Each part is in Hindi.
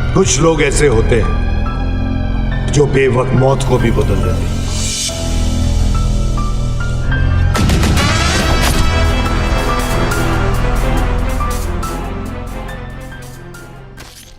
कुछ लोग ऐसे होते हैं जो बेवक्त मौत को भी बदल देते हैं।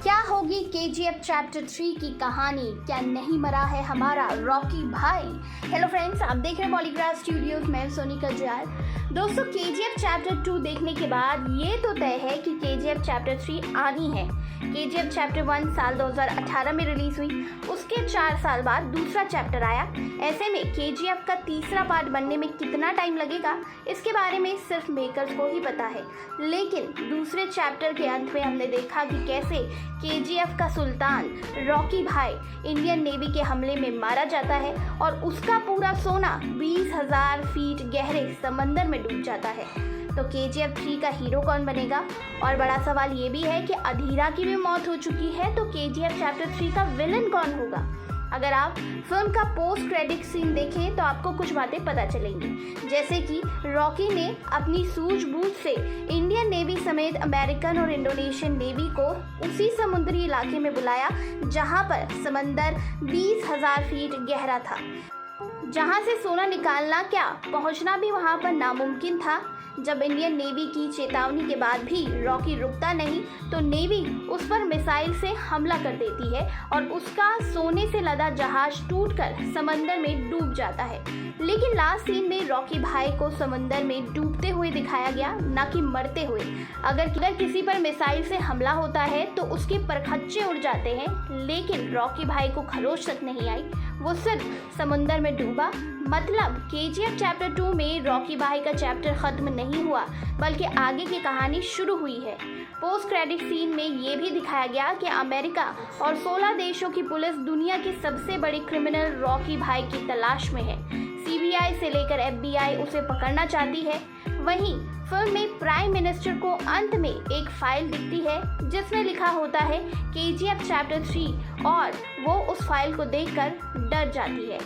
क्या होगी केजीएफ चैप्टर 3 की कहानी? क्या नहीं मरा है हमारा रॉकी भाई? हेलो फ्रेंड्स, आप देख रहे हैं पॉलीग्राफ स्टूडियोज में सोनिका जयाल। दोस्तों, केजीएफ चैप्टर 2 देखने के बाद ये तो तय है कि केजीएफ चैप्टर 3 आनी है। केजीएफ चैप्टर 1 साल 2018 में रिलीज हुई, उसके 4 साल बाद दूसरा चैप्टर आया। ऐसे में केजीएफ का तीसरा पार्ट बनने में कितना टाइम लगेगा, इसके बारे में सिर्फ मेकर्स को ही पता है। लेकिन दूसरे चैप्टर के अंत में हमने देखा कि कैसे केजीएफ का सुल्तान रॉकी भाई इंडियन नेवी के हमले में मारा जाता है और उसका पूरा सोना 20,000 फीट गहरे समंदर में डूब जाता है। तो केजीएफ 3 का हीरो कौन बनेगा? और बड़ा सवाल ये भी है कि अधीरा की भी मौत हो चुकी है, तो केजीएफ चैप्टर 3 का विलन कौन होगा? अगर आप फिल्म का पोस्ट क्रेडिट सीन देखें तो आपको कुछ बातें पता चलेंगी, जैसे कि रॉकी ने अपनी सूझबूझ से इंडियन नेवी समेत अमेरिकन और इंडोनेशियन नेवी को उसी समुद्री इलाके में बुलाया जहां पर समंदर 20,000 फीट गहरा था, जहां से सोना निकालना क्या पहुंचना भी वहां पर नामुमकिन था। जब इंडियन नेवी की चेतावनी के बाद भी रॉकी रुकता नहीं तो नेवी उस पर मिसाइल से हमला कर देती है और उसका सोने से लदा जहाज टूटकर समंदर में डूब जाता है। लेकिन लास्ट सीन में रॉकी भाई को समंदर में डूबते हुए दिखाया गया, ना कि मरते हुए। अगर किसी पर मिसाइल से हमला होता है तो उसके परखच्चे उड़ जाते हैं, लेकिन रॉकी भाई को खरोच तक नहीं आई, वो सिर्फ समंदर में डूबा। मतलब केजीएफ चैप्टर 2 में रॉकी भाई का चैप्टर खत्म नहीं हुआ, बल्कि आगे की कहानी शुरू हुई है। पोस्ट क्रेडिट सीन में ये भी दिखाया गया कि अमेरिका और 16 देशों की पुलिस दुनिया की सबसे बड़ी क्रिमिनल रॉकी भाई की तलाश में है। सीबीआई से लेकर एफबीआई उसे पकड़ना चाहती है। वहीं फिल्म में प्राइम मिनिस्टर को अंत में एक फाइल दिखती है जिसमें लिखा होता है केजीएफ चैप्टर 3 और वो उस फाइल को देखकर डर जाती है।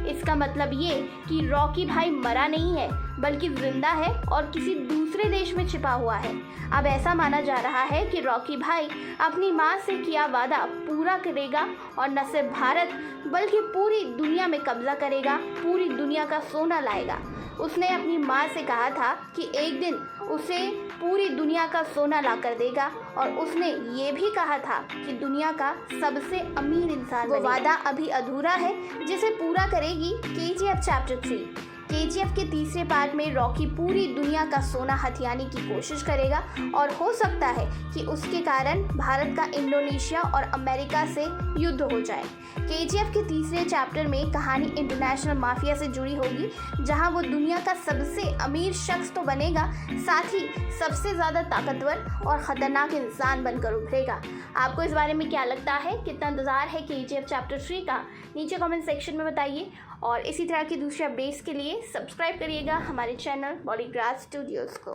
इसका मतलब ये कि रॉकी भाई मरा नहीं है, बल्कि जिंदा है और किसी दूसरे देश में छिपा हुआ है। अब ऐसा माना जा रहा है कि रॉकी भाई अपनी माँ से किया वादा पूरा करेगा और न सिर्फ भारत बल्कि पूरी दुनिया में कब्जा करेगा, पूरी दुनिया का सोना लाएगा। उसने अपनी माँ से कहा था कि एक दिन उसे पूरी दुनिया का सोना ला कर देगा और उसने ये भी कहा था कि दुनिया का सबसे अमीर इंसान बनेगा। वो वादा अभी अधूरा है जिसे पूरा करेगी केजीएफ चैप्टर 3। केजीएफ के तीसरे पार्ट में रॉकी पूरी दुनिया का सोना हथियाने की कोशिश करेगा और हो सकता है कि उसके कारण भारत का इंडोनेशिया और अमेरिका से युद्ध हो जाए। केजीएफ के तीसरे चैप्टर में कहानी इंटरनेशनल माफिया से जुड़ी होगी, जहां वो दुनिया का सबसे अमीर शख्स तो बनेगा, साथ ही सबसे ज़्यादा ताकतवर और ख़तरनाक इंसान बनकर उभरेगा। आपको इस बारे में क्या लगता है? कितना इंतज़ार है केजीएफ चैप्टर 3 का? नीचे कमेंट सेक्शन में बताइए और इसी तरह की दूसरे अपडेट्स के लिए सब्सक्राइब करिएगा हमारे चैनल पॉलीग्राफ स्टूडियोज़ को।